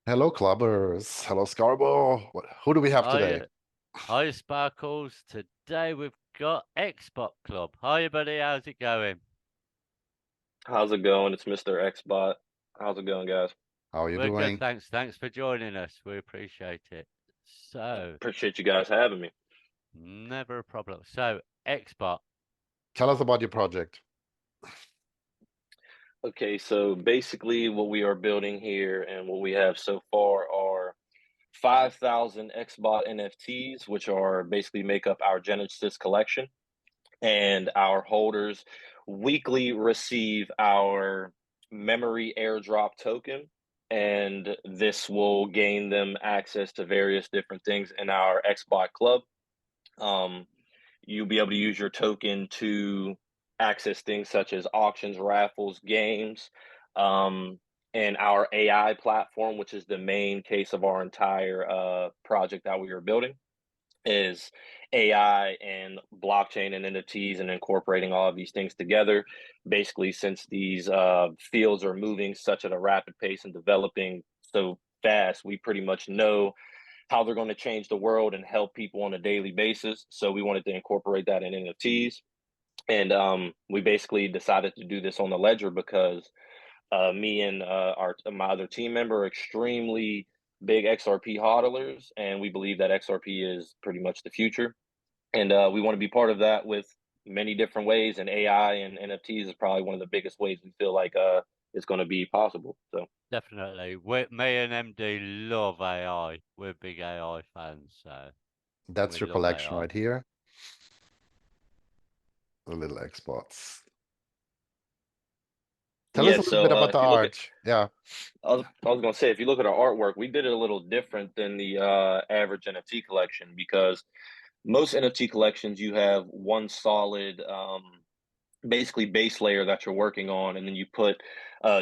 Hello, clubbers. Hello, Scarborough. Who do we have today? Hiya, hiya, Sparkles. Today we've got XBOT Club. Hiya, buddy. How's it going? How's it going? It's Mr. XBOT. How's it going, guys? How are you We're good, doing? thanks. Thanks for joining us. We appreciate it. So, Appreciate you guys having me. never a problem. So, XBOT. Tell us about your project. Okay, so basically what we are building here and what we have so far are 5,000 XBOT NFTs, which are basically make up our Genesis collection. And our holders weekly receive our memory airdrop token. And this will gain them access to various different things in our XBOT Club. Um, you'll be able to use your token to access things such as auctions, raffles, games, um, and our AI platform, which is the main case of our entire project that we are building, is AI and blockchain and NFTs and incorporating all of these things together. Basically, since these fields are moving such at a rapid pace and developing so fast, we pretty much know how they're going to change the world and help people on a daily basis. So we wanted to incorporate that in NFTs. And we basically decided to do this on the ledger because me and my other team member are extremely big XRP hodlers, and we believe that XRP is pretty much the future. And we want to be part of that with many different ways. And AI and NFTs is probably one of the biggest ways we feel like it's going to be possible. So Definitely. Me and MD love AI. We're big AI fans, so That's we your love collection AI. right here. The little exports. Tell us yeah, a little so bit about the if you look at art. Yeah, I was gonna say, if you look at our artwork, we did it a little different than the average NFT collection because most NFT collections you have one solid, basically base layer that you're working on, and then you put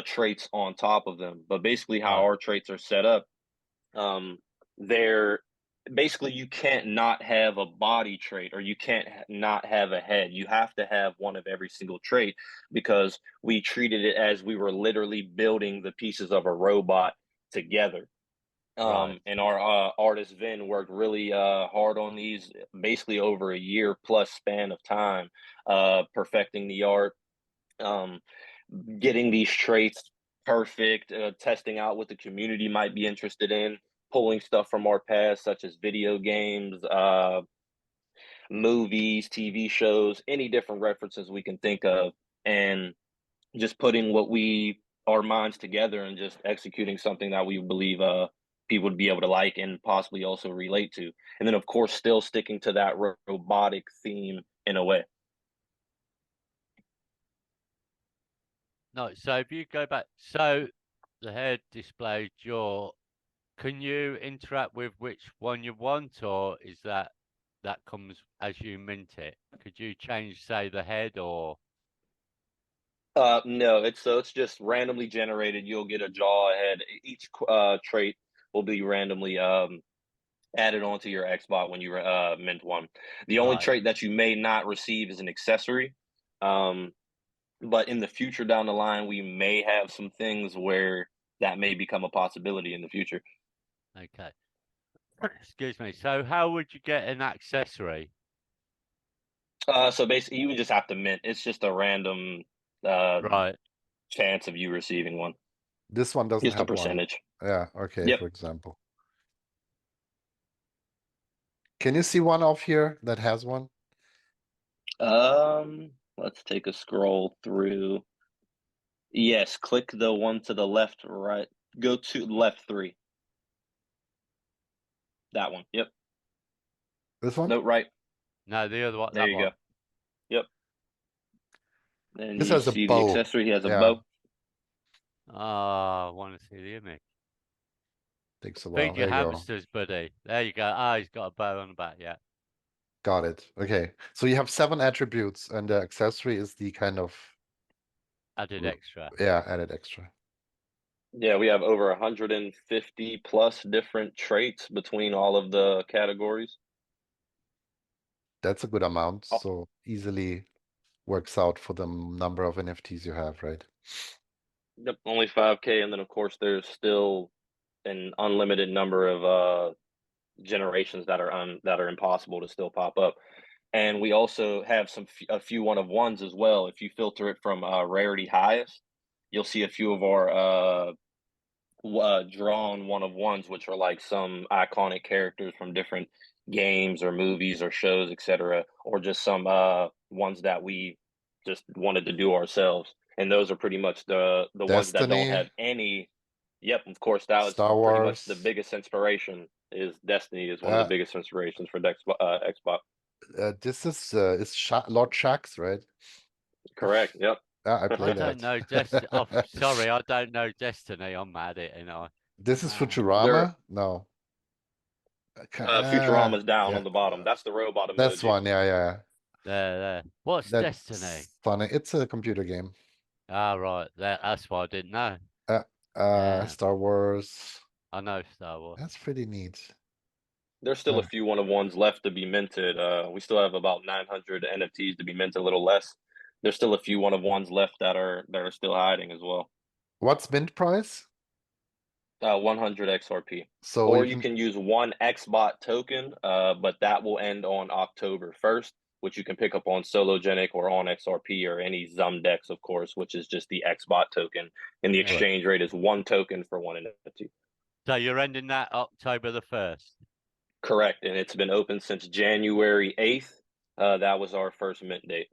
traits on top of them. But basically, how Right. our traits are set up, they're basically you can't not have a body trait or you can't not have a head. You have to have one of every single trait because we treated it as we were literally building the pieces of a robot together. Right. And our artist Vin worked really hard on these, basically over a year plus span of time, perfecting the art, um, getting these traits perfect, testing out what the community might be interested in, pulling stuff from our past, such as video games, movies, TV shows, any different references we can think of, and just putting what we our minds together and just executing something that we believe people would be able to like and possibly also relate to. And then, of course, still sticking to that robotic theme in a way. No, so if you go back, so the head displayed your, can you interact with which one you want, or is that comes as you mint it? Could you change, say, the head or No, it's just randomly generated. You'll get a jaw ahead. Each trait will be randomly added onto your Xbot when you mint one. The only right? trait that you may not receive is an accessory. Um, but in the future down the line, we may have some things where that may become a possibility in the future. Okay. Excuse me. So how would you get an accessory? So basically, you would just have to mint. It's just a random uh, Right. chance of you receiving one, this one doesn't just a have one. percentage. Yeah, okay, Yep. for example. Can you see one off here that has one? Let's take a scroll through. Yes, click the one to the left, right. Go to left three. That one. Yep. This one? No, right. No, the other one, There that you go. one. Yep. And This you has a see the bow. accessory. He has a Yeah, bow. Ah, I want to see the image. takes a while. Feed your There you go. hamsters, buddy. There you go. Ah, he's got a bow on the back. Yeah. Got it. Okay. So you have 7 attributes, and the accessory is the kind of, Added extra. yeah, added extra. Yeah, we have over 150 plus different traits between all of the categories. That's a good amount. Oh, So easily works out for the number of NFTs you have, right? yep, only 5K, and then of course there's still an unlimited number of generations that are impossible to still pop up. And we also have a few one of ones as well. If you filter it from rarity highest, you'll see a few of our drawn one of ones, which are like some iconic characters from different games or movies or shows, etc., or just some ones that we just wanted to do ourselves. And those are pretty much the ones that don't Destiny, have any. Yep, of course, that was Star pretty much the Wars. biggest inspiration. Is Destiny is one of the Uh, biggest inspirations for Xbox. this is Lord Shaxx, right? Correct. Yep. Yeah, I I play don't that. know Destiny. Oh, sorry, I don't know Destiny. I'm at it, and I. This is Ah, There, Futurama? No. Futurama's down Yeah, on the bottom. That's the robot that's emoji. one. Yeah, yeah. there. What's Destiny? That's funny. It's a computer game. Ah, right. That's what I didn't know. Uh, Yeah, Star Wars. I know Star Wars. That's pretty neat. There's still a Uh, few one of ones left to be minted. We still have about 900 NFTs to be minted, a little less. There's still a few one of ones left that are still hiding as well. what's mint price? 100 XRP. So Or you you can. can use one XBOT token, but that will end on October 1st, which you can pick up on Sologenic or on XRP or any Zumdex, of course, which is just the XBOT token. And the Yeah. Right. exchange rate is one token for one NFT. So you're ending that October the 1st. Correct. And it's been open since January 8th. That was our first mint date.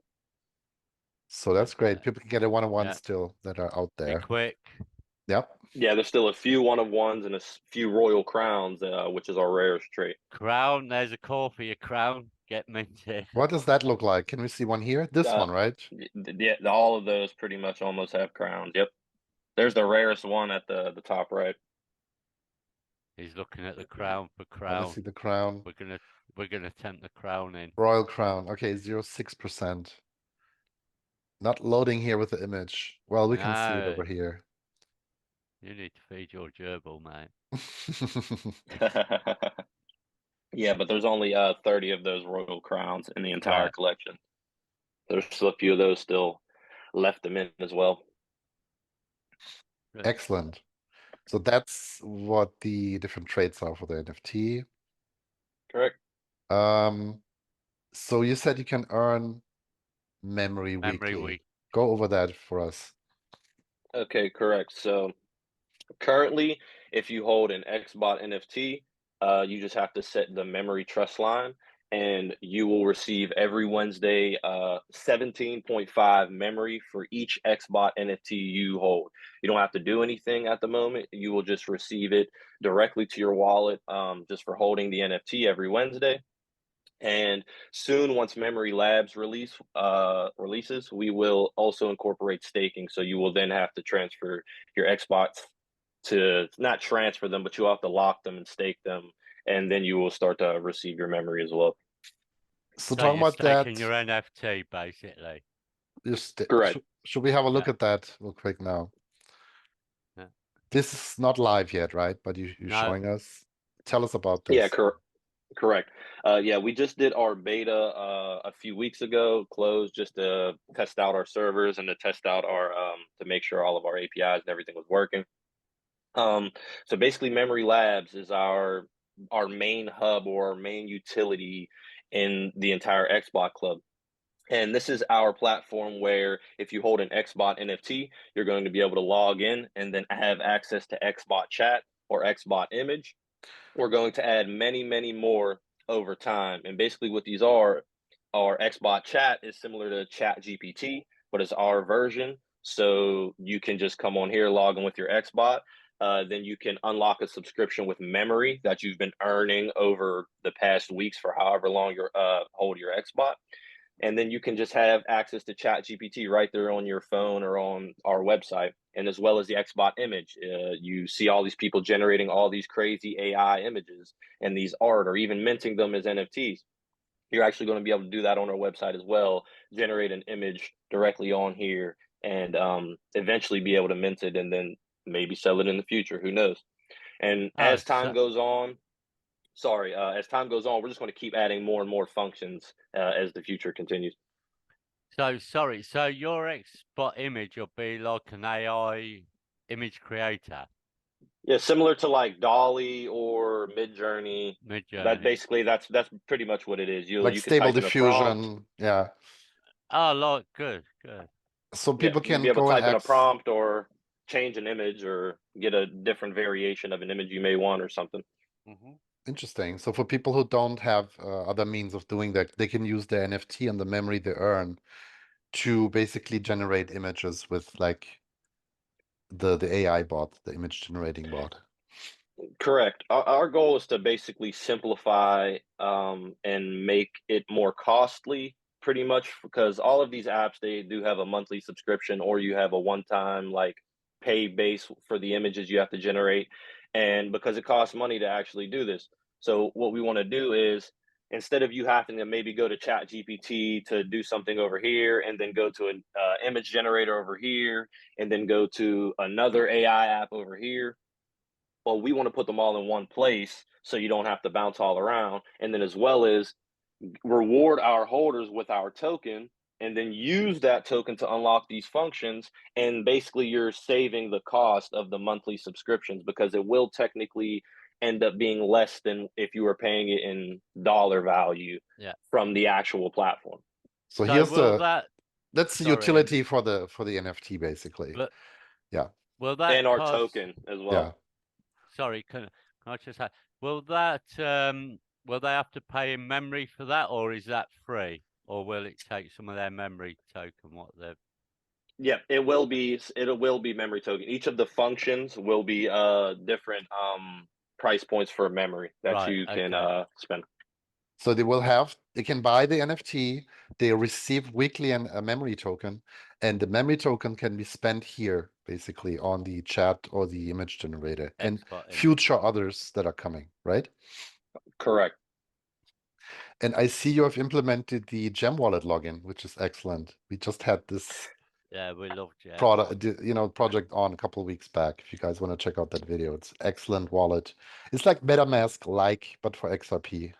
So that's great. Okay. People can get a one-on-one Yeah. still that are out Be there. quick. Yep. Yeah, there's still a few one of ones and few royal crowns, which is our rarest trait. Crown. There's a call for your crown. Get minted. What does that look like? Can we see one here? This Uh, one, right? yeah, all of those pretty much almost have crowns. Yep. There's the rarest one at the top right. He's looking at the crown for Let me crown. see the crown. We're gonna tempt the crown in. Royal crown. Okay, 0.6%. Not loading here with the image. Well, we can see it No, over here. you need to feed your gerbil, mate. Yeah, but there's only 30 of those royal crowns in the entire Right. collection. There's still a few of those still left them in as well. Excellent. So that's what the different traits are for the NFT. Correct. So you said you can earn memory Memory weekly. week. Go over that for us. Okay, correct. So currently, if you hold an XBOT NFT, you just have to set the memory trust line, and you will receive every Wednesday 17.5 memory for each XBOT NFT you hold. You don't have to do anything at the moment. You will just receive it directly to your wallet just for holding the NFT every Wednesday. And soon, once Memory Labs releases, we will also incorporate staking. So you will then have to transfer your Xbox to not transfer them, but you'll have to lock them and stake them, and then you will start to receive your memory as well. So So talking you're about that, staking your NFT, basically. Correct. should we have a look Yeah. at that real quick now? Yeah. This is not live yet, right? But you're No. showing us. Tell us about Yeah, this. correct. Yeah, we just did our beta a few weeks ago, closed just to test out our servers and to test out our to make sure all of our APIs and everything was working. So basically, Memory Labs is our main hub or our main utility in the entire XBOT Club. And this is our platform where if you hold an XBOT NFT, you're going to be able to log in and then have access to XBOT chat or XBOT image. We're going to add many, many more over time. And basically what these are, our XBOT chat is similar to Chat GPT, but it's our version. So you can just come on here, log in with your XBOT. Then you can unlock a subscription with memory that you've been earning over the past weeks for however long you're hold your XBOT. And then you can just have access to Chat GPT right there on your phone or on our website. And as well as the XBot image, you see all these people generating all these crazy AI images and these art, or even minting them as NFTs. You're actually going to be able to do that on our website as well, generate an image directly on here, and eventually be able to mint it and then maybe sell it in the future. Who knows? And Oh, as time goes on, as time goes on, we're just going to keep adding more and more functions as the future continues. so sorry. So your XBot image will be like an AI image creator. Yeah, similar to like Dolly or Midjourney. That Mid-journey. basically that's pretty much what it is. Like You could Stable type in a prompt. Diffusion. Yeah. Oh, like, good, good. So Yeah, people you'd be can able to go and type in a access. prompt or change an image or get a different variation of an image you may want or something. Hmm. Interesting. So for people who don't have other means of doing that, they can use their NFT and the memory they earn to basically generate images with like the AI bot, the image generating bot. Correct. Our goal is to basically simplify and make it more costly, pretty much, because all of these apps they do have a monthly subscription, or you have a one-time like pay base for the images you have to generate, and because it costs money to actually do this. So what we want to do is instead of you having to maybe go to Chat GPT to do something over here, and then go to an image generator over here, and then go to another AI app over here, well, we want to put them all in one place so you don't have to bounce all around. And then as well as reward our holders with our token and then use that token to unlock these functions. And basically you're saving the cost of the monthly subscriptions because it will technically end up being less than if you were paying it in dollar value Yeah. from the actual platform. So So here's will the that, that's the sorry, utility for the NFT basically. but Yeah. will that And our cost, token as Yeah. well. sorry, can I just have, will that, will they have to pay in memory for that, or is that free? Or will it take some of their memory token, what they've, Yeah, it will be memory token. Each of the functions will be different price points for memory that right, you can okay. spend. So they can buy the NFT, they receive weekly a memory token, and the memory token can be spent here, basically, on the chat or the image generator and XBOT image. future others that are coming, right? Correct. And I see you have implemented the Gem Wallet login, which is excellent. We just had this Yeah, we love Gem. project on a couple of weeks back. If you guys want to check out that video, it's excellent wallet. It's like MetaMask-like, but for XRP.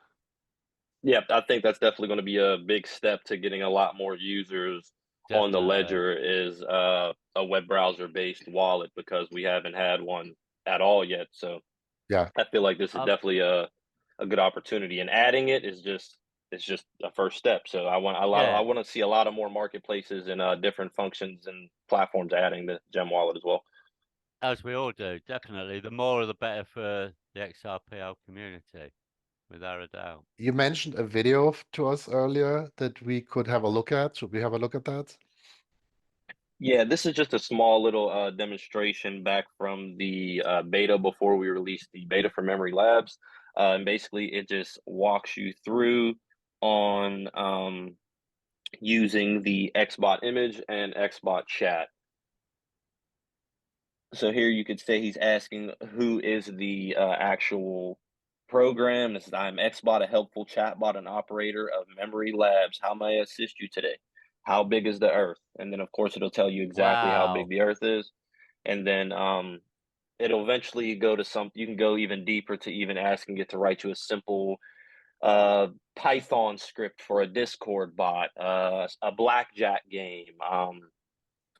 Yeah, I think that's definitely going to be a big step to getting a lot more users on the Definitely. ledger is a web browser based wallet because we haven't had one at all yet. So Yeah. I feel like this is Um, definitely a good opportunity, and adding it is just it's just a first step. So I yeah, want to see a lot of more marketplaces and different functions and platforms adding the Gem Wallet as well. as we all do, definitely. The more the better for the XRPL community, without a doubt. You mentioned a video to us earlier that we could have a look at. Should we have a look at that? Yeah, this is just a small little demonstration back from the beta before we released the beta for Memory Labs. And basically, it just walks you through on using the XBOT image and XBOT chat. So here you could say he's asking who is the actual program. This is I'm XBot, a helpful chatbot and operator of Memory Labs. How may I assist you today? How big is the Earth? And then of course it'll tell you exactly how big Wow. the Earth is. And then it'll eventually go to some. You can go even deeper to even asking it to write you a simple Python script for a Discord bot, a blackjack game.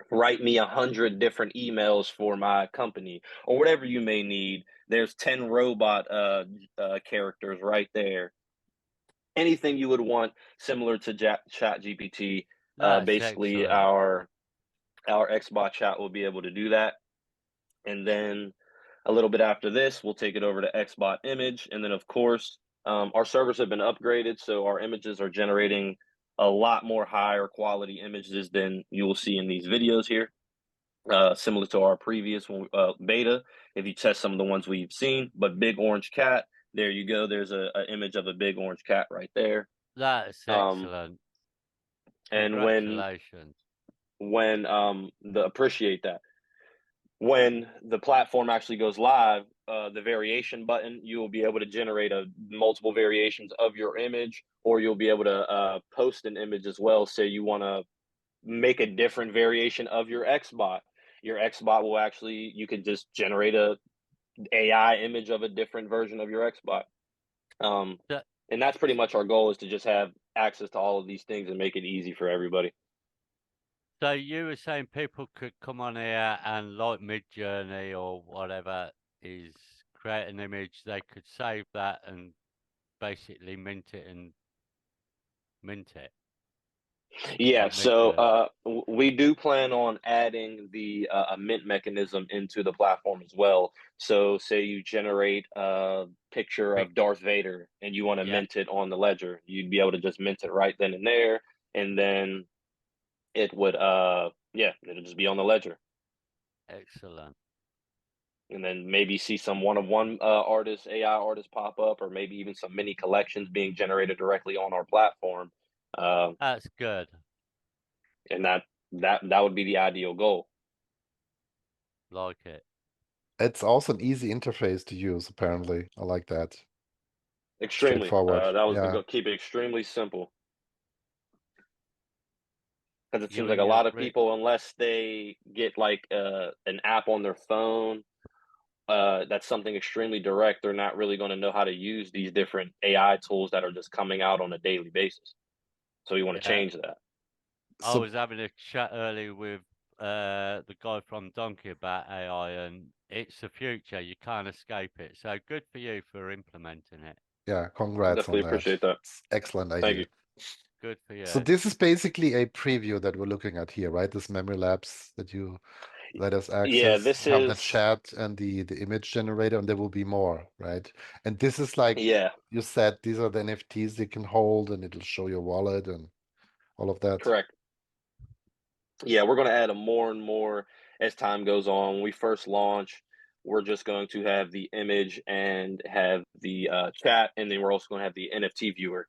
Write me 100 different emails for my company or whatever you may need. There's 10 robot characters right there. Anything you would want similar to Chat GPT. That's Basically excellent. our XBot chat will be able to do that. And then a little bit after this, we'll take it over to XBot image. And then of course, our servers have been upgraded, so our images are generating a lot more higher quality images than you will see in these videos here. Similar to our previous beta, if you test some of the ones we've seen. But big orange cat, there you go. There's a image of a big orange cat right there. That's Um, excellent. and Congratulations. when the appreciate that when the platform actually goes live, the variation button, you will be able to generate multiple variations of your image, or you'll be able to post an image as well. Say you want to make a different variation of your XBot. Your XBot will actually, you could just generate a AI image of a different version of your XBot. So, And that's pretty much our goal, is to just have access to all of these things and make it easy for everybody. so you were saying people could come on here and like Mid-Journey or whatever, is create an image, they could save that and basically mint it. Yeah, Like mint so it. we do plan on adding the a mint mechanism into the platform as well. So, say you generate a picture Pic- of Darth Vader and you want to Yeah, mint it on the ledger, you'd be able to just mint it right then and there, and then it would yeah, it'll just be on the ledger, excellent. and then maybe see some one of one artists, AI artists pop up, or maybe even some mini collections being generated directly on our platform, uh, That's good. and that would be the ideal goal. Like it. It's also an easy interface to use, apparently. I like that. Extremely. Straightforward. That was the Yeah. goal. Keep it extremely simple. Because it You seems like and a your lot of people, unless they get like an app on their phone, that's something extremely direct, they're not really going to know how to use these different AI tools that are just coming out on a daily basis. So we want to yeah. change that. I So was having a chat earlier with the guy from Donkey about AI, and it's the future. You can't escape it. So good for you for implementing it. yeah, congrats on Definitely that. appreciate that. It's excellent Thank idea. you. Good for So you. this is basically a preview that we're looking at here, right? This memory labs that you let us Yeah, access. this You have the is, chat and the image generator, and there will be more, right? And this is like yeah, you said, these are the NFTs you can hold, and it'll show your wallet and all of that. correct. Yeah, we're going to add a more and more as time goes on. When we first launch, we're just going to have the image and have the chat, and then we're also going to have the NFT viewer.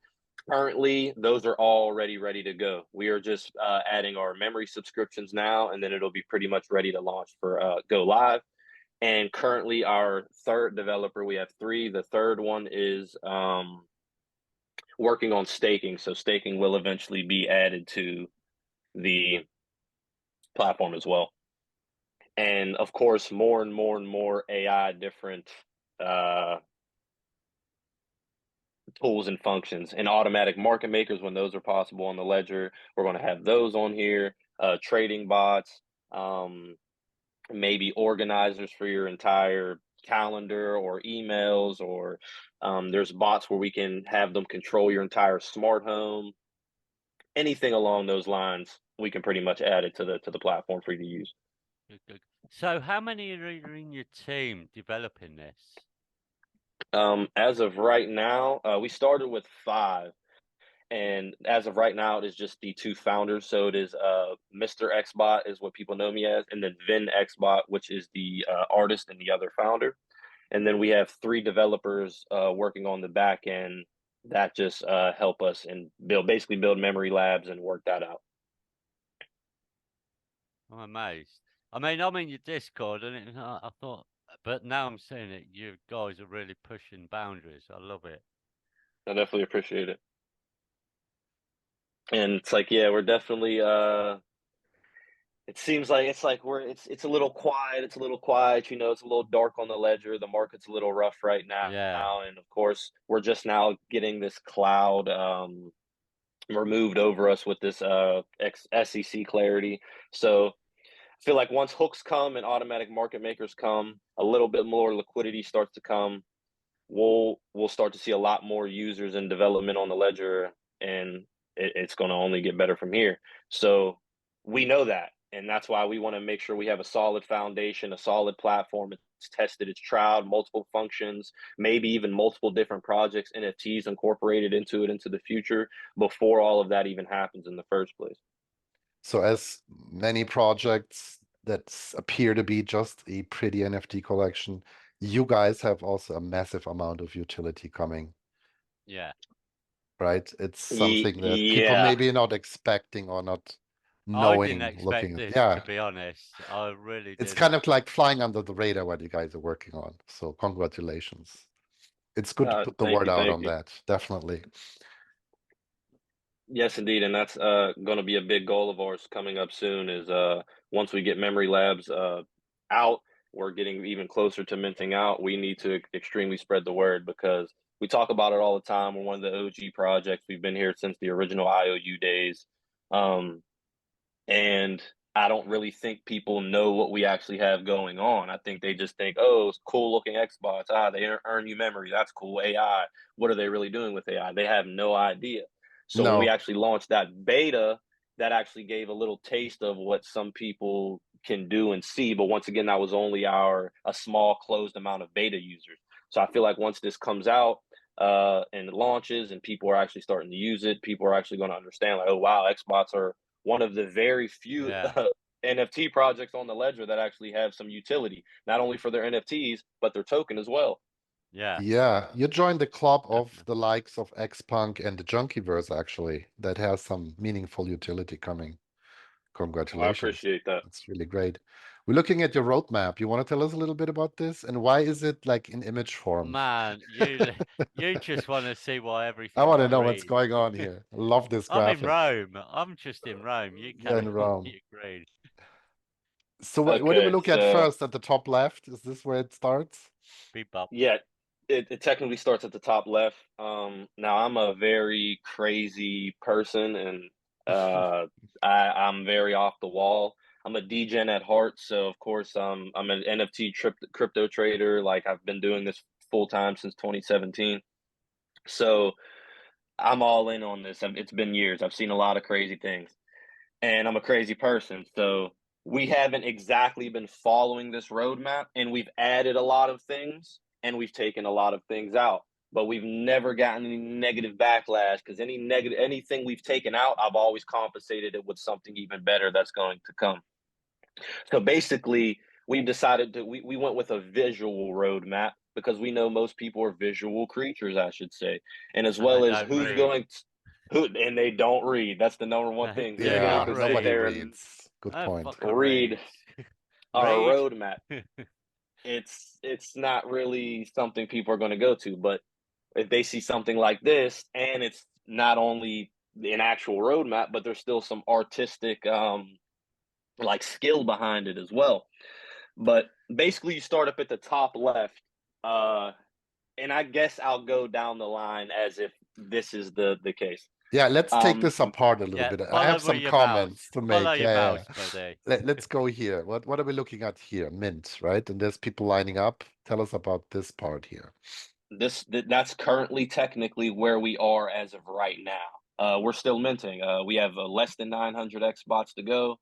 Currently, those are already ready to go. We are just adding our memory subscriptions now, and then it'll be pretty much ready to launch for go live. And currently, our third developer, we have three. The third one is working on staking. So staking will eventually be added to the platform as well. And of course, more and more and more AI different uh, tools and functions and automatic market makers when those are possible on the ledger. We're going to have those on here, trading bots, um, maybe organizers for your entire calendar or emails, or there's bots where we can have them control your entire smart home. Anything along those lines, we can pretty much add it to the platform for you to use. Good, good. So how many are in your team developing this? As of right now, we started with five, and as of right now, it is just the two founders. So it is Mr. XBOT is what people know me as, and then Vin XBOT, which is the artist and the other founder. And then we have three developers working on the back end that just help us and basically build memory labs and work that out. I'm amazed. I mean, I'm in your Discord, and I thought, but now I'm seeing it. You guys are really pushing boundaries. I love it. I definitely appreciate it. And it's like, yeah, we're definitely it seems like it's a little quiet. It's a little quiet. You know, it's a little dark on the ledger. The market's a little rough right now, Yeah. and of course, we're just now getting this cloud removed over us with this SEC clarity. So I feel like once hooks come and automatic market makers come, a little bit more liquidity starts to come. We'll start to see a lot more users and development on the ledger, and it's going to only get better from here. So we know that, and that's why we want to make sure we have a solid foundation, a solid platform. It's tested, it's tried, multiple functions, maybe even multiple different projects, NFTs incorporated into it into the future before all of that even happens in the first place. So as many projects that appear to be just a pretty NFT collection, you guys have also a massive amount of utility coming, Yeah. right? It's something that people Yeah, maybe not expecting or not I didn't knowing, looking expect at. this, Yeah, to be honest. I really it's kind didn't. of like flying under the radar what you guys are working on. So congratulations. It's good to put the word out thank on you. that, definitely. Yes, indeed, and that's going to be a big goal of ours coming up soon. Is once we get memory labs out, we're getting even closer to minting out. We need to extremely spread the word because we talk about it all the time. We're one of the OG projects. We've been here since the original IOU days, and I don't really think people know what we actually have going on. I think they just think, oh, it's cool looking XBots. They earn you memory. That's cool. AI. What are they really doing with AI? They have no idea. So when we No. actually launched that beta, that actually gave a little taste of what some people can do and see. But once again, that was only a small closed amount of beta users. So I feel like once this comes out and it launches and people are actually starting to use it, people are actually going to understand like, oh wow, XBots are one of the very few Yeah. NFT projects on the ledger that actually have some utility, not only for their NFTs, but their token as well. Yeah. Yeah, you joined the club of Definitely. the likes of Xpunk and the Junkieverse, actually, that has some meaningful utility coming. I Congratulations. appreciate that. That's really great. We're looking at your roadmap. You want to tell us a little bit about this? And why is it like in image form? Man, you just want to see why I everything's want to know what's green. going on here. I love this I'm in graphic. Rome. I'm just in Rome. You You're in carry on. Rome. You green. So what do we Okay, look at so first at the top left? Is this where it starts? Bebop. yeah, it technically starts at the top left. Now I'm a very crazy person, and I'm very off the wall. I'm a degen at heart, so of course I'm an NFT crypto trader. Like I've been doing this full time since 2017. So I'm all in on this. It's been years. I've seen a lot of crazy things, and I'm a crazy person. So we haven't exactly been following this roadmap, and we've added a lot of things and we've taken a lot of things out. But we've never gotten any negative backlash because anything we've taken out, I've always compensated it with something even better that's going to come. So basically, we decided we went with a visual roadmap because we know most people are visual creatures, I should say, and as And they well as don't who's read. going to, who and they don't read. That's the number one They thing. Who's do going not Yeah, to sit nobody read. there and reads. Good No point. fucker read reads. our Read. roadmap? It's not really something people are going to go to, but if they see something like this and it's not only an actual roadmap, but there's still some artistic like skill behind it as well. But basically, you start up at the top left, uh, and I guess I'll go down the line as if this is the case. Yeah, let's take Um, this apart a little Yeah, bit. I follow have with some your mouse. comments to Follow make. your Yeah, mouse, buddy. let's go here. What are we looking at here? Mint, right? And there's people lining up. Tell us about this part here. that's currently technically where we are as of right now. We're still minting. We have less than 900 XBots to go.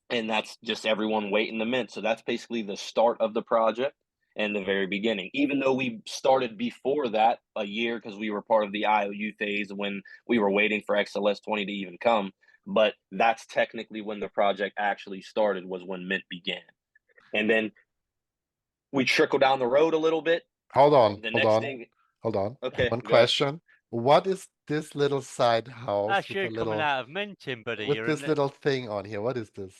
And that's just everyone waiting to mint. So that's basically the start of the project and the very beginning. Even though we started before that a year because we were part of the IOU phase when we were waiting for XLS 20 to even come, but that's technically when the project actually started, was when mint began. And then we trickle down the road a little bit. Hold on, The hold next on, thing, hold on. okay, One go ahead. question. What is this little side house That's you coming out of minting, buddy. with You're this in little thing on here? What is this?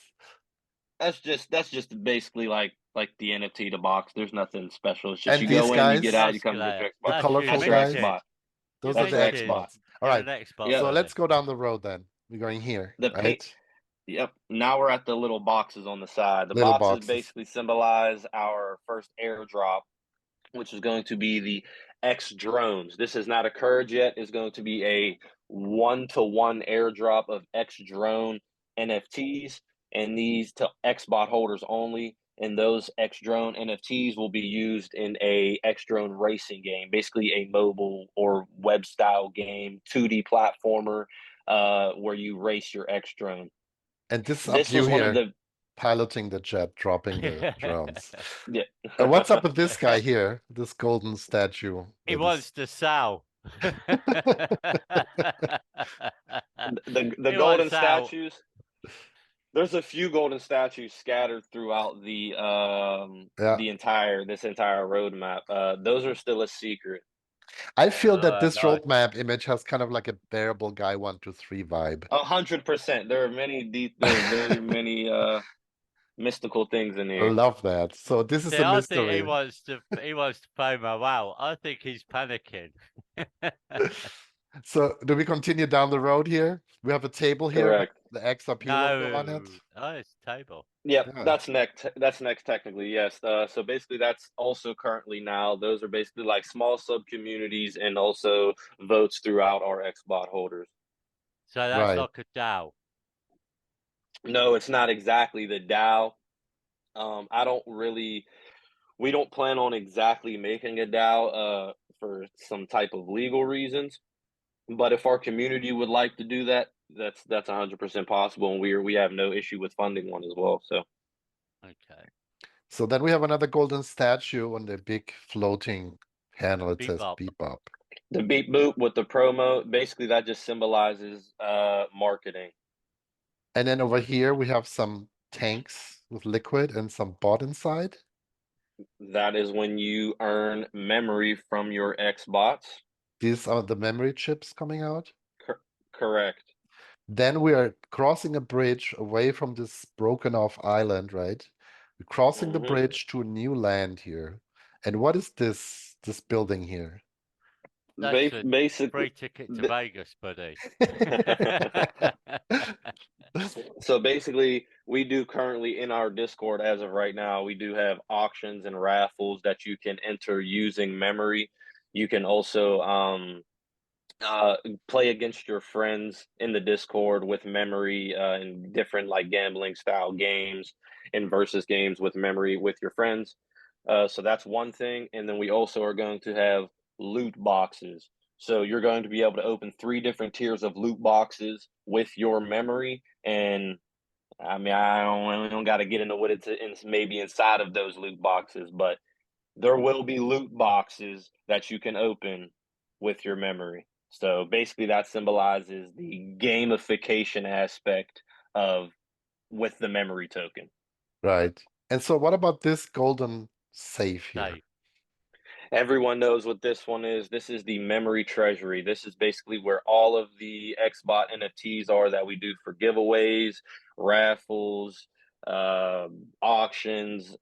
That's just basically like the NFT the box. There's nothing special. It's just And you these go in, you the get guys, out, you come and get escalator. your the Xbox. That's you colorful That's your guys, minting. Xbox. You're those are That's the your minting. Xbox. Xbots. All You're right. an expert, Yep. So buddy. let's go down the road then. We're going here, The paint. right? Yep. Now we're at the little boxes on the side. The Little boxes boxes. basically symbolize our first airdrop, which is going to be the X drones. This has not occurred yet. It's going to be a 1-to-1 airdrop of X drone NFTs, and these to XBot holders only. And those X drone NFTs will be used in a X drone racing game, basically a mobile or web style game, 2D platformer, where you race your X drone. And this is up This you was one of here, the piloting the jet, dropping the drones. yeah. What's up with this guy here? This golden statue He that is. wants to sell. The He golden wants out. statues. There's a few golden statues scattered throughout Yeah. the entire this entire roadmap. Those are still a secret. I feel that Oh, this no. roadmap image has kind of like a bearable guy 123 vibe. 100%. There are very many mystical things in I here. love that. So this is See, a I think mystery. he wants to FOMO out. I think he's panicking. So do we continue down the road here? We have a table here with Correct. the XRP logo on it. No. Oh, it's a table. Yep, Yeah. that's next. That's next technically. Yes. So basically, that's also currently now. Those are basically like small sub communities and also votes throughout our XBot holders. So that's Right. like a DAO. No, it's not exactly the DAO. I don't really. We don't plan on exactly making a DAO for some type of legal reasons. But if our community would like to do that, that's 100% possible, and we have no issue with funding one as well. So Okay. So then we have another golden statue on the big floating panel. It says Bebop. Bebop. the beep boop with the promo, basically that just symbolizes marketing. And then over here we have some tanks with liquid and some bot inside. That is when you earn memory from your XBots. These are the memory chips coming out. Correct. Then we are crossing a bridge away from this broken off island, right? We're crossing the hmm bridge to a new land here. And what is this building here? That's a Basically, free ticket to Vegas, buddy. so basically, we do currently in our Discord as of right now, we do have auctions and raffles that you can enter using memory. You can also uh, play against your friends in the Discord with memory in different like gambling style games and versus games with memory with your friends. So that's one thing. And then we also are going to have loot boxes. So you're going to be able to open 3 different tiers of loot boxes with your memory. And I mean, we don't got to get into what it's maybe inside of those loot boxes, but there will be loot boxes that you can open with your memory. So basically, that symbolizes the gamification aspect of with the memory token. Right. And so what about this golden safe here? Safe. Everyone knows what this one is. This is the memory treasury. This is basically where all of the XBOT NFTs are that we do for giveaways, raffles, auctions.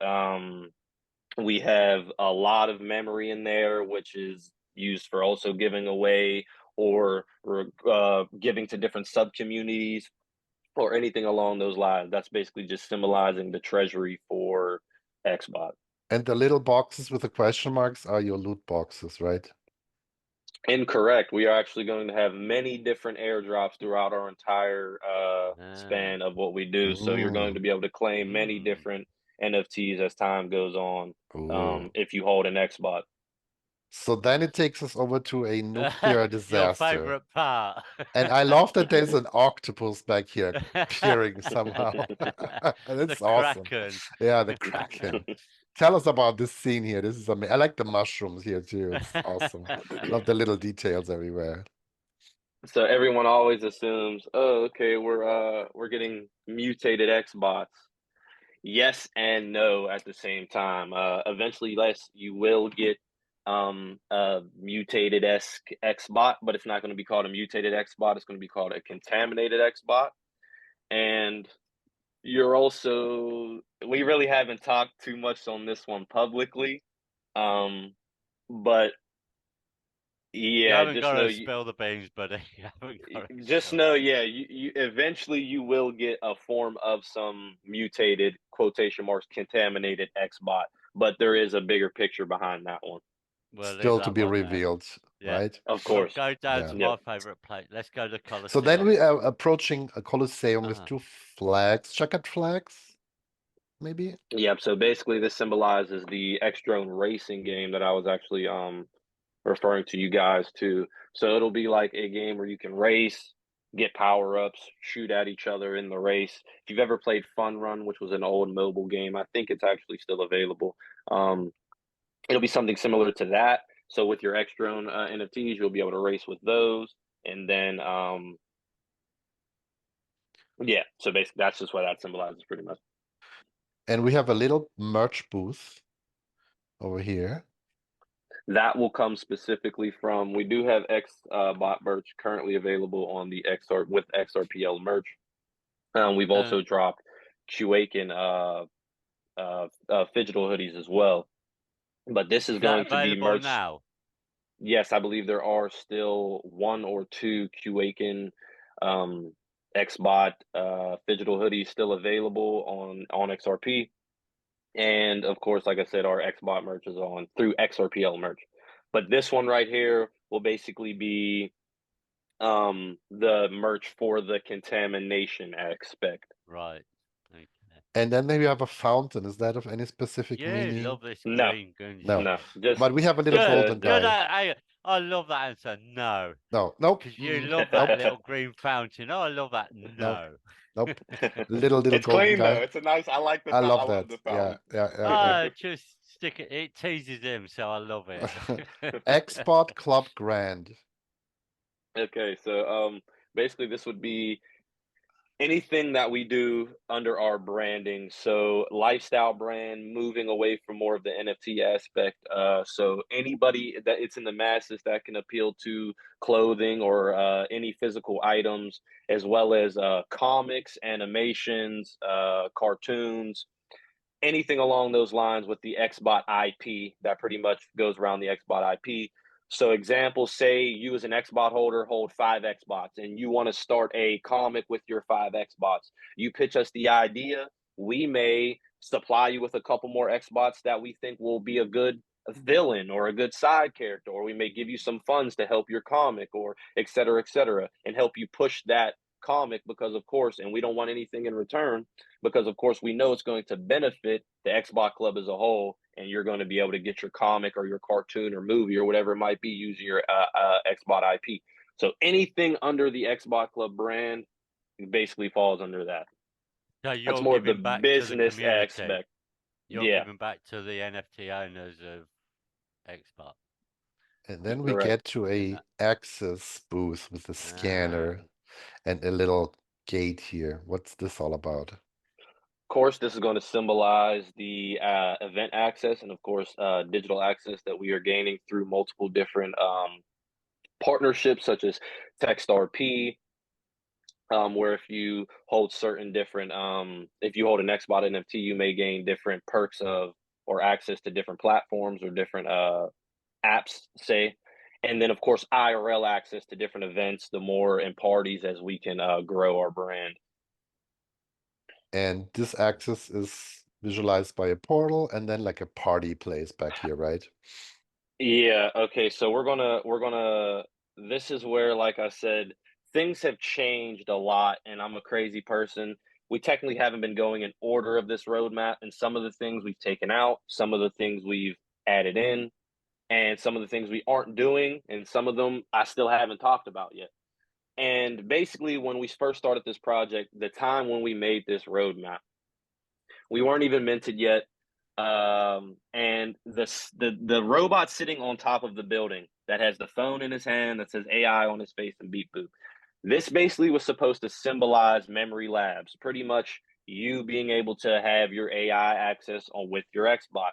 We have a lot of memory in there, which is used for also giving away or giving to different sub communities or anything along those lines. That's basically just symbolizing the treasury for XBOT. And the little boxes with the question marks are your loot boxes, right? Incorrect. We are actually going to have many different airdrops throughout our entire span Ah. of what we do. So you're going to be able to claim many different NFTs as time goes on Ooh. if you hold an XBOT. So then it takes us over to a nuclear Your disaster. favorite part. And I love that there's an octopus back here appearing somehow. That's The awesome. Kraken. Yeah, the Kraken. Tell us about this scene here. This is amazing. I like the mushrooms here too. It's awesome. Love the little details everywhere. So everyone always assumes, oh, okay, we're getting mutated XBots. Yes and no at the same time. Eventually, yes, you will get a mutated esque XBot, but it's not going to be called a mutated XBot. It's going to be called a contaminated XBot. And you're also we really haven't talked too much on this one publicly, but You yeah, haven't just got know to you spill the beans, buddy. You haven't got to just spill. know, yeah, you eventually you will get a form of some mutated quotation marks contaminated XBot, but there is a bigger picture behind that one. We'll leave Still to that be one there. revealed, Yeah. right? Of We'll course. go down Yeah. to Yep. my favorite place. Let's go to Colosseum. So then we are approaching a Colosseum with Uh-huh. 2 flags, checkered flags, maybe? Yep. So basically, this symbolizes the X-Drone racing game that I was actually referring to you guys to. So it'll be like a game where you can race, get power ups, shoot at each other in the race. If you've ever played Fun Run, which was an old mobile game, I think it's actually still available. It'll be something similar to that. So with your X-Drone NFTs, you'll be able to race with those, and then yeah. So basically, that's just what that symbolizes, pretty much. And we have a little merch booth over here. That will come specifically from. We do have XBot merch currently available on the XR with XRPL merch. We've also dropped Chuaken Phygital hoodies as well. But this is going to be available merch. now? Yes, I believe there are still 1 or 2 Chuaken XBot Phygital hoodies still available on XRP. And of course, like I said, our XBot merch is on through XRPL merch. But this one right here will basically be the merch for the contamination aspect. Right. Okay. And then maybe you have a fountain. Is that of any specific Yeah, meaning? love this No, green gun No. no, shit. just But we have a little just golden Good. guy. I love that answer. No. No, nope, Because you mm, love nope, that little green fountain. Oh, I love that. nope, No. nope. Little It's golden clean though. guy. It's a nice. I like the. I I love love that. the Yeah, fountain. yeah, yeah, Just stick it. It teases him, so I love it. yeah. XBOT Club Grand. Okay, so basically this would be anything that we do under our branding. So lifestyle brand, moving away from more of the NFT aspect. So anybody that it's in the masses that can appeal to clothing or any physical items, as well as comics, animations, cartoons, anything along those lines with the XBOT IP that pretty much goes around the XBOT IP. So, example, say you as an XBOT holder hold 5 XBOTs and you want to start a comic with your 5 XBOTs. You pitch us the idea. We may supply you with a couple more XBOTs that we think will be a good villain or a good side character, or we may give you some funds to help your comic, or et cetera, and help you push that comic because, of course, and we don't want anything in return because of course we know it's going to benefit the XBOT Club as a whole, and you're going to be able to get your comic or your cartoon or movie or whatever it might be using your XBOT IP. So anything under the XBOT Club brand basically falls under that. So That's you're more of the giving back to the business community. aspect. You're Yeah, giving back to the NFT owners of XBOT. And then we correct. get to And a that, access booth with a scanner and a little gate here. What's this all about? Of course, this is going to symbolize the event access and, of course, digital access that we are gaining through multiple different partnerships, such as TechStarP, where if you hold certain different if you hold an XBOT NFT, you may gain different perks of or access to different platforms or different apps, say. And then of course IRL access to different events, the more and parties as we can grow our brand. And this access is visualized by a portal and then like a party plays back here, right? Yeah, okay, so we're gonna this is where, like I said, things have changed a lot, and I'm a crazy person. We technically haven't been going in order of this roadmap, and some of the things we've taken out, some of the things we've added in, and some of the things we aren't doing, and some of them I still haven't talked about yet. And basically, when we first started this project, the time when we made this roadmap, we weren't even minted yet. And the robot sitting on top of the building that has the phone in his hand that says AI on his face and beep boop. This basically was supposed to symbolize memory labs, pretty much you being able to have your AI access on with your Xbox.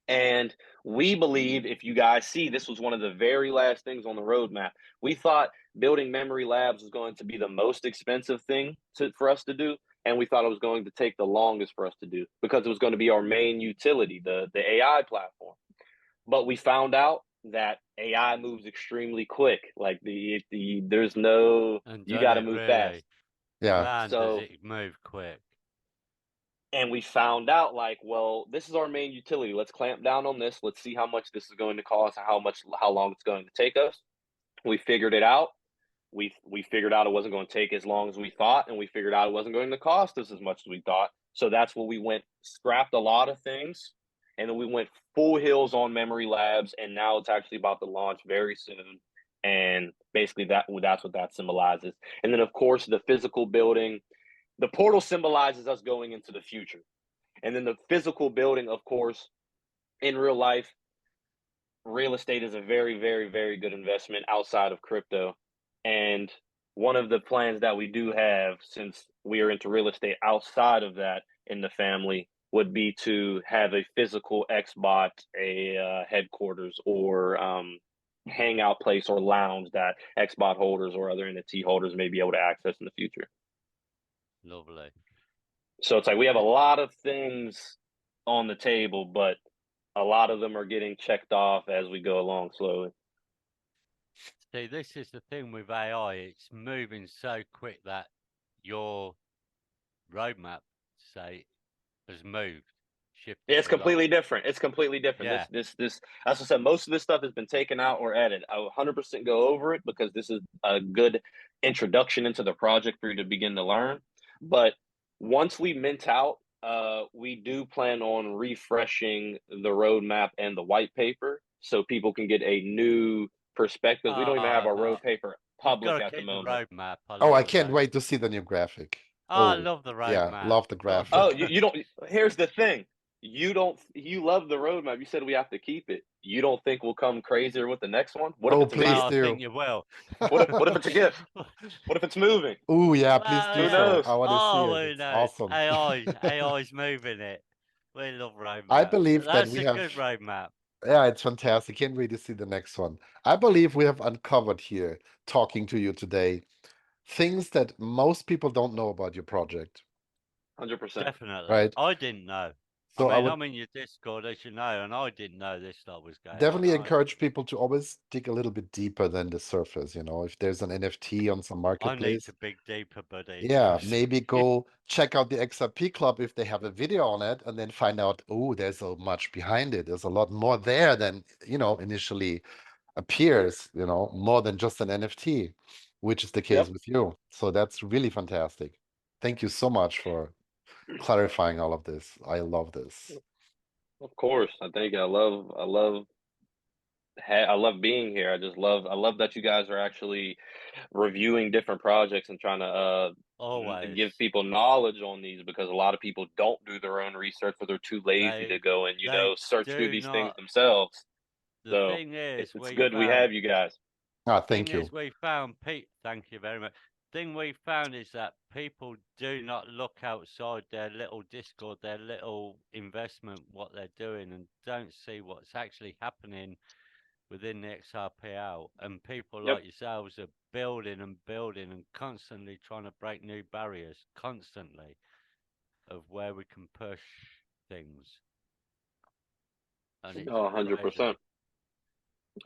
And we believe, if you guys see, this was one of the very last things on the roadmap. We thought building memory labs was going to be the most expensive thing for us to do. And we thought it was going to take the longest for us to do because it was going to be our main utility, the AI platform. But we found out that AI moves extremely quick. Like there's no, and you done got to it move fast. really. Yeah. Man, does So it move quick. and we found out like, well, this is our main utility. Let's clamp down on this. Let's see how much this is going to cost and how long it's going to take us. We figured it out. We figured out it wasn't going to take as long as we thought, and we figured out it wasn't going to cost us as much as we thought. So that's what we went, scrapped a lot of things, and then we went full heels on memory labs, and now it's actually about to launch very soon. And basically that's what that symbolizes. And then of course the physical building, the portal symbolizes us going into the future. And then the physical building, of course, in real life, real estate is a very, very, very good investment outside of crypto. And one of the plans that we do have, since we are into real estate outside of that in the family, would be to have a physical XBOT, a headquarters or hangout place or lounge that XBOT holders or other NFT holders may be able to access in the future. Lovely. So it's like we have a lot of things on the table, but a lot of them are getting checked off as we go along slowly. See, this is the thing with AI. It's moving so quick that your roadmap, say, has moved. shifted It's a lot. completely different. It's completely different. Yeah. This as I said, most of this stuff has been taken out or added. I will 100% go over it because this is a good introduction into the project for you to begin to learn. But once we mint out, we do plan on refreshing the roadmap and the white paper so people can get a new perspective. We don't even have our road paper You've public got to at the keep the moment. roadmap. Oh, I can't wait to see the new graphic. I love the yeah, roadmap. love the graphic. Oh, you don't. Here's the thing. You don't. You love the roadmap. You said we have to keep it. You don't think we'll come crazier with the next one? What if Oh, it's please Well, I do. think you will. what if it's a gift? What if it's moving? Oh, yeah, please Well, do Who yeah. so. knows? I want to see Oh, it. who It's knows? awesome. AI's moving it. We love roadmap. I believe that That's we a have. good roadmap. Yeah, it's fantastic. Can't wait to see the next one. I believe we have uncovered here, talking to you today, things that most people don't know about your project, 100%. Definitely. right? I didn't know. So I I mean, would I'm in your Discord, as you know, and I didn't know this stuff was going definitely on. encourage people to always dig a little bit deeper than the surface. If there's an NFT on some I need marketplace, to dig deeper, buddy. yeah, 'cause- maybe go check out the XRP Club if they have a video on it, and then find out, oh, there's so much behind it. There's a lot more there than, initially appears, more than just an NFT, which is the case Yep. with you. So that's really fantastic. Thank you so much for clarifying all of this. I love this. Of course. I love being here. I love that you guys are actually reviewing different projects and trying to Always. give people knowledge on these because a lot of people don't do their own research or they're too lazy to go and they search through do these things not. themselves. The So thing is, it's we good we found. have you guys. Thank you. We found, Pete. Thank you very much. Thing we found is that people do not look outside their little Discord, their little investment, what they're doing, and don't see what's actually happening within the XRP out. And people Yep. like yourselves are building and constantly trying to break new barriers, constantly, of where we can push things. And it's 100%.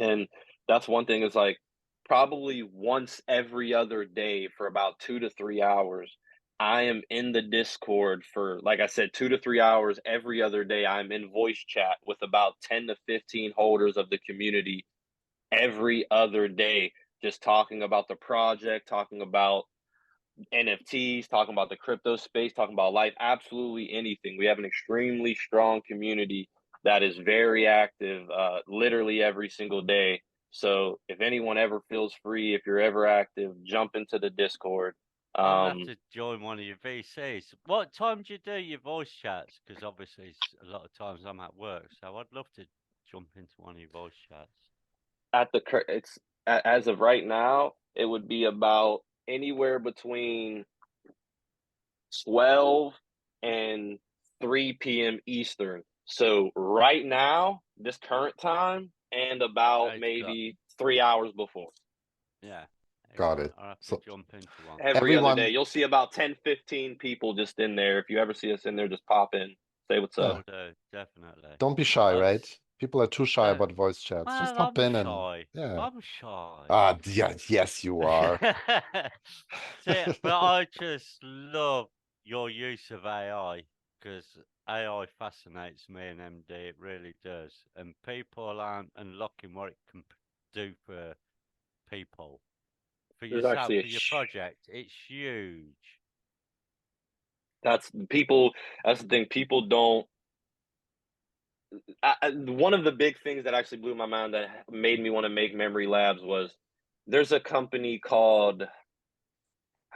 And that's one thing is like probably once every other day for about 2 to 3 hours. I am in the Discord for, like I said, 2 to 3 hours every other day. I'm in voice chat with about 10 to 15 holders of the community every other day, just talking about the project, talking about NFTs, talking about the crypto space, talking about life, absolutely anything. We have an extremely strong community that is very active, literally every single day. So if anyone ever feels free, if you're ever active, jump into the Discord. I'm gonna have to join one of your VCs. What time do you do your voice chats? Because obviously, a lot of times I'm at work, so I'd love to jump into one of your voice chats. As of right now, it would be about anywhere between 12 and 3 p.m. Eastern. So right now, this current time, and about maybe 3 hours before. Yeah. Got it. I'll have to So jump into one. Every other day. You'll see about 10, 15 people just in there. If you ever see us in there, just pop in, say what's up. Will do, definitely. Don't be shy, right? People are too shy about voice chats. Just Well, hop I'm in shy. and yeah. I'm shy. Yes, you are. See, but I just love your use of AI because AI fascinates me and MD. It really does, and people aren't unlocking what it can do for people, for There's yourself, actually for your project. It's huge. That's the thing. People don't. One of the big things that actually blew my mind that made me want to make Memory Labs was there's a company called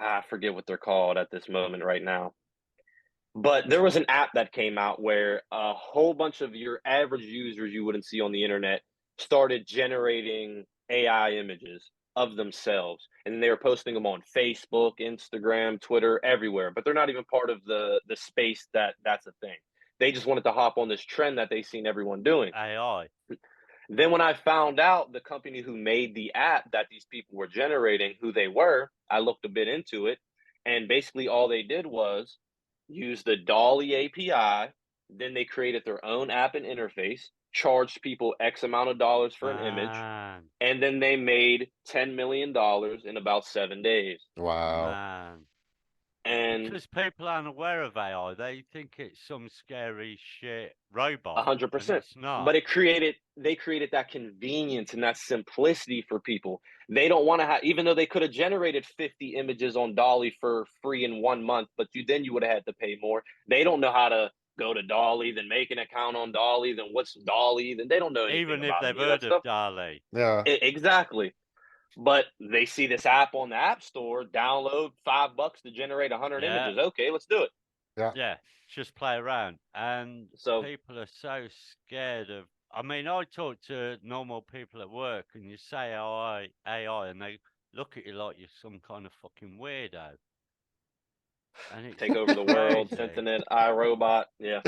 I forget what they're called at this moment right now. But there was an app that came out where a whole bunch of your average users you wouldn't see on the internet started generating AI images of themselves. And they were posting them on Facebook, Instagram, Twitter, everywhere. But they're not even part of the space that's a thing. They just wanted to hop on this trend that they seen everyone doing. AI. Then when I found out the company who made the app that these people were generating, who they were, I looked a bit into it. And basically all they did was use the Dolly API. Then they created their own app and interface, charged people X amount of dollars for an image, and then they made $10 million in about 7 days. Wow. Man. And because people aren't aware of AI, they think it's some scary shit robot, and 100%. it's not. But they created that convenience and that simplicity for people. They don't want to have, even though they could have generated 50 images on Dolly for free in 1 month, but you would have had to pay more. They don't know how to go to Dolly, then make an account on Dolly, then what's Dolly, then they don't know anything Even if about they've any of that heard of stuff. Dali. Yeah. Exactly. But they see this app on the App Store, download $5 to generate 100 Yeah. images. Okay, let's do it. Yeah, just play around. And So people are so scared of. I mean, I talk to normal people at work, and you say AI, and they look at you like you're some kind of fucking weirdo. And it's take over the world, crazy. sentient iRobot. Yeah.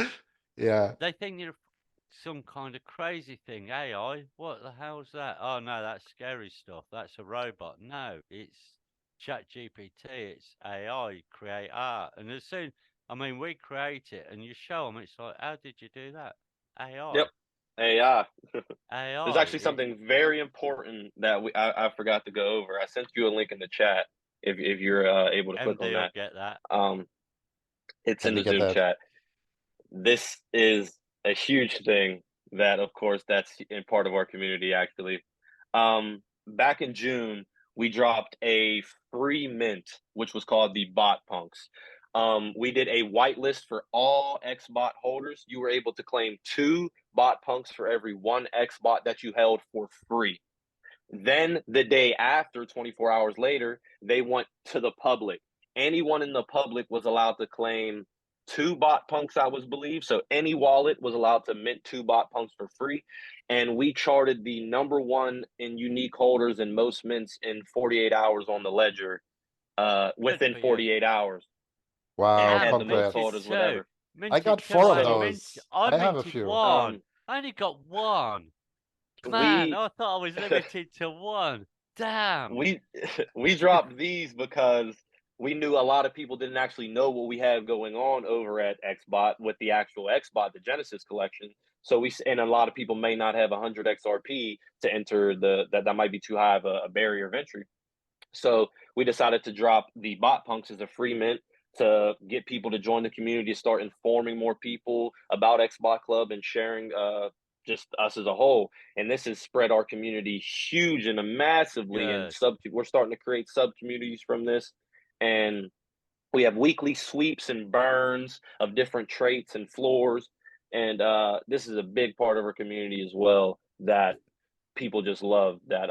Yeah. They think you're some kind of crazy thing. AI, what the hell's that? Oh no, that's scary stuff. That's a robot. No, it's ChatGPT. It's AI. Create art, and as soon, I mean, we create it, and you show them. It's like, how did you do that? AI. Yep. AI. AI. There's actually something very important that I forgot to go over. I sent you a link in the chat if you're able to click on MD will that. get that. It's Let in me the get Zoom that. chat. This is a huge thing that, of course, that's in part of our community actually. Back in June, we dropped a free mint, which was called the Bot Punks. We did a whitelist for all XBot holders. You were able to claim 2 Bot Punks for every 1 XBot that you held for free. Then the day after, 24 hours later, they went to the public. Anyone in the public was allowed to claim 2 bot punks, I was believe. So any wallet was allowed to mint 2 bot punks for free. And we charted the #1 in unique holders and most mints in 48 hours on the ledger, within 48 hours. Wow, And had the most congrats. holders, whatever. I got Minted 4 of two. those. I I have a minted few. 1. I only got 1. Man, We I thought I was limited to 1. Damn. we dropped these because we knew a lot of people didn't actually know what we had going on over at XBOT with the actual XBOT, the Genesis collection. So and a lot of people may not have 100 XRP to enter that might be too high of a barrier of entry. So we decided to drop the Bot Punks as a free mint to get people to join the community, start informing more people about XBOT Club and sharing just us as a whole. And this has spread our community huge and massively. And we're starting to create sub communities from this. And we have weekly sweeps and burns of different traits and floors. And this is a big part of our community as well that people just love. That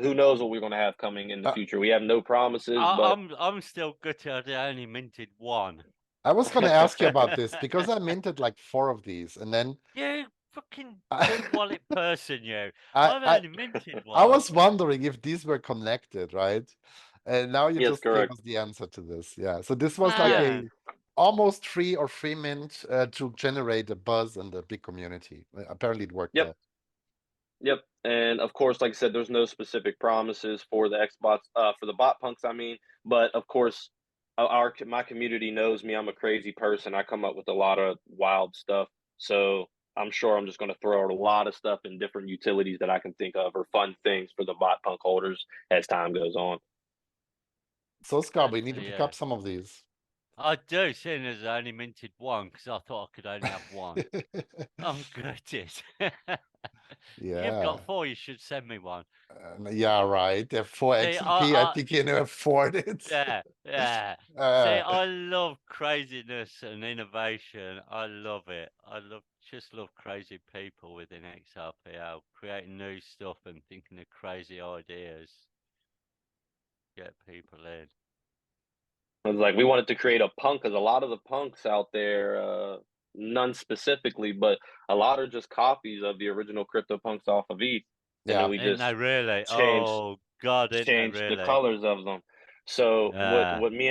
who knows what we're going to have coming in the Uh, future. We have no promises, but I'm still gutted I only minted 1. I was going to ask you about this because I minted like 4 of these, and then You fucking 2-wallet person, you. I've I only minted 1. I was wondering if these were connected, right? And now you yes, just gave correct. us the answer to this. Yeah. So this was Man. like a almost free or free mint to generate a buzz in the big community. Apparently it worked out. Yep. And of course, like I said, there's no specific promises for the XBots, for the bot punks, I mean, but of course, my community knows me. I'm a crazy person. I come up with a lot of wild stuff. So I'm sure I'm just going to throw out a lot of stuff in different utilities that I can think of or fun things for the bot punk holders as time goes on. So Scott, we need to pick up some of these. I do, seeing as I only minted 1 because I thought I could only have 1. I'm gutted. Yeah. You've got 4, you should send me 1. Yeah, right. They're 4 XP. I think you can afford it. Yeah. See, I love craziness and innovation. I love it. Just love crazy people within XRPL, creating new stuff and thinking of crazy ideas. Get people in. It was like we wanted to create a punk because a lot of the punks out there, none specifically, but a lot are just copies of the original CryptoPunks off of ETH. And then we Isn't just they really? changed Oh God, isn't they changed the really? colors of them. So what me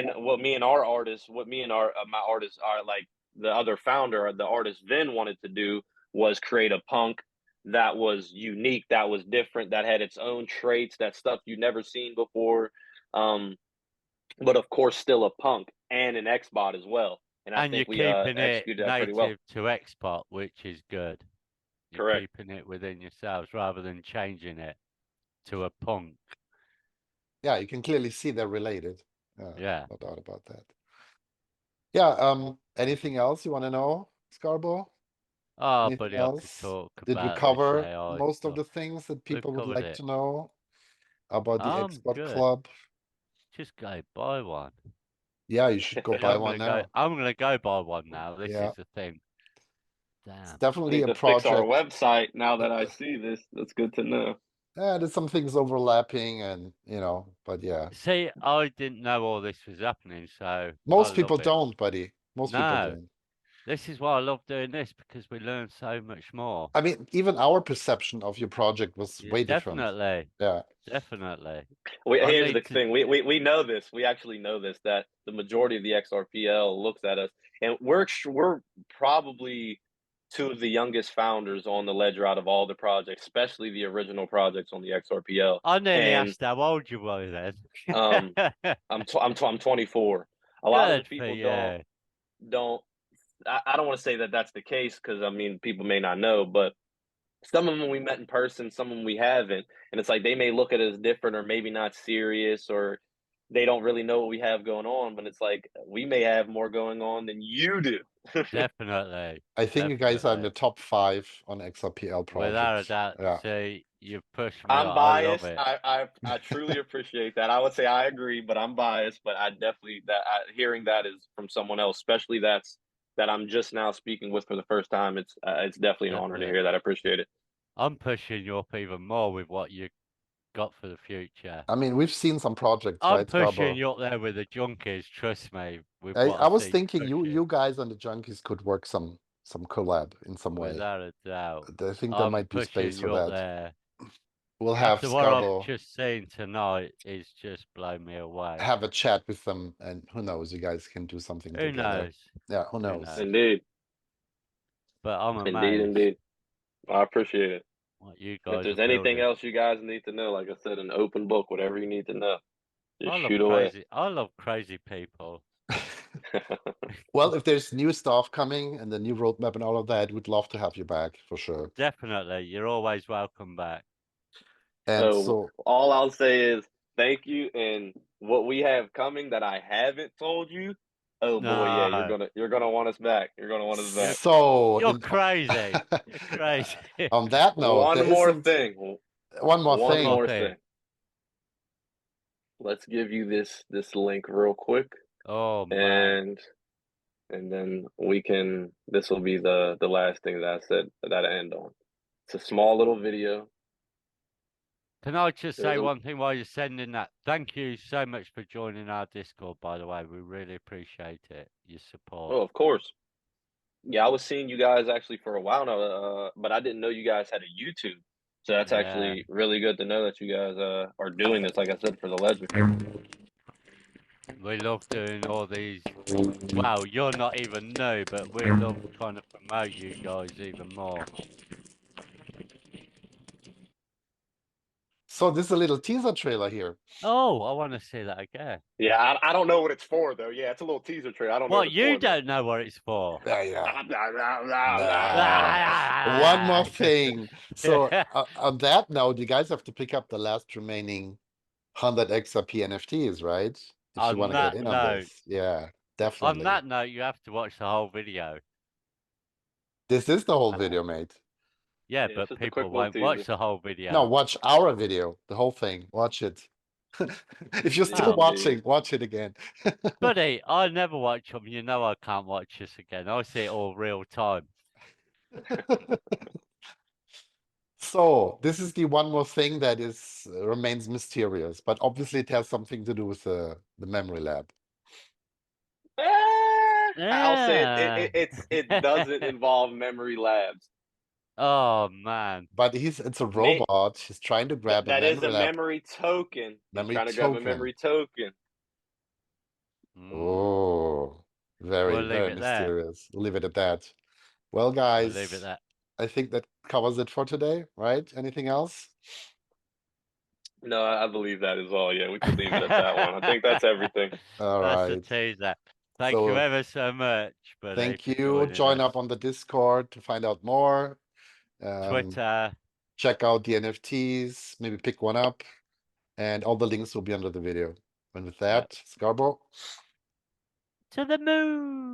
and our artists, what me and my artists are like the other founder, the artist Vin wanted to do was create a punk that was unique, that was different, that had its own traits, that stuff you'd never seen before. But of course still a punk and an XBot as well. And I think we keeping it executed that pretty well. native to XBOT, which is good. You're Correct. keeping it within yourselves rather than changing it to a punk. Yeah, you can clearly see they're related. Yeah. No doubt about that. Yeah, anything else you want to know, Scarborough? Oh, Anything buddy, I could else? talk Did we about this cover AI most of stuff. the things that We've people would covered like it. to know about the I'm XBOT good. Club? Just go buy one. Yeah, you should go buy one now. I'm gonna go buy one now. This Yeah. is the thing. It's Damn. definitely Need a to fix our project. website now that I see this. That's good to know. There's some things overlapping and, but yeah. See, I didn't know all this was happening, so I Most people love it. don't, buddy. Most people No, don't. this is why I love doing this because we learn so much more. I mean, even our perception of your project was Yeah, way different. definitely, Yeah. definitely. I Here's the need to thing. We know this. We actually know this, that the majority of the XRPL looks at us, and we're probably two of the youngest founders on the ledger out of all the projects, especially the original projects on the XRPL. I nearly And asked how old you were then. um, I'm 24. A lot of the Good for people you. don't. I don't want to say that that's the case because I mean people may not know, but some of them we met in person, some of them we haven't, and it's like they may look at us different or maybe not serious or they don't really know what we have going on. But it's like we may have more going on than you do. Definitely. I think you guys are in the Definitely. top 5 on XRPL Without a projects. doubt. Yeah. See, you pushed me. I'm I love biased. it. I truly appreciate that. I would say I agree, but I'm biased. But I definitely hearing that is from someone else, especially that I'm just now speaking with for the first time. It's definitely an honor to Definitely. hear that. I appreciate it. I'm pushing you up even more with what you got for the future. I mean, we've seen some projects, I'm right, pushing Scarborough? you up there with the junkies, trust me, with I, what I I was see thinking pushing. you guys and the junkies could work some collab in some way. Without a doubt. I think there I'm might be space pushing for you up that. there. We'll have After what I've Scarborough just seen tonight, it's just blown me away. have a chat with them, and who knows, you guys can do something Who together. knows? Yeah, who Who knows? knows? Indeed, But I'm indeed, amazed indeed. I appreciate it. what you If guys there's are anything building. else you guys need to know, like I said, an open book, whatever you need to know, just I love shoot away. crazy. I love crazy people. Well, if there's new stuff coming and the new roadmap and all of that, we'd love to have you back for sure. Definitely, you're always welcome back. And So so, all I'll say is thank you, and what we have coming that I haven't told you. Oh boy, yeah, No, you're gonna want us back. You're gonna want us back. so you're in, crazy. You're crazy. on that note, One there more isn't thing. one more One One more thing. more thing. thing. Let's give you this link real quick, Oh man. and then we can. This will be the last thing that I said that I end on. It's a small little video. Can I just There's say a one thing while you're sending that? Thank you so much for joining our Discord, by the way. We really appreciate it. Your support. oh, of course. Yeah, I was seeing you guys actually for a while now, but I didn't know you guys had a YouTube. So that's Yeah. actually really good to know that you guys are doing this, like I said, for the legend. We love doing all these. Wow, you're not even new, but we love trying to promote you guys even more. So this is a little teaser trailer here. Oh, I want to see that again. Yeah, I don't know what it's for though. Yeah, it's a little teaser trailer. I don't know what What, it's you for though. don't know what it's for? Yeah. Yeah. One more thing. So on that note, you guys have to pick up the last remaining 100 XRP NFTs, right? If you On want to get that in on note, this. Yeah, on definitely. that note, you have to watch the whole video. This is the whole video, mate. Yeah, Yeah, it's but just a quick people little won't watch teaser. the whole video. No, watch our video, the whole thing. Watch it. If you're still Wow. watching, watch it again. Buddy, I never watch them. You know I can't watch this again. I see it all real time. So this is the one more thing that is remains mysterious, but obviously it has something to do with the memory lab. I'll say Yeah. it doesn't involve memory labs. Oh man. But it's a May, robot. He's trying to grab a that is memory a lab. memory token. He's Memory trying to grab a token. memory token. Oh, very, We'll leave very it there. mysterious. We'll leave it at that. Well, We'll leave it guys, there. I think that covers it for today, right? Anything else? No, I believe that is all. Yeah, we could leave it at that one. I think that's everything. All That's a right. teaser. Thank you So ever so much, buddy, thank for you. joining Join us. up on the Discord to find out more. Twitter. Check out the NFTs, maybe pick one up, and all the links will be under the video. And with that, Scarborough. To the moon.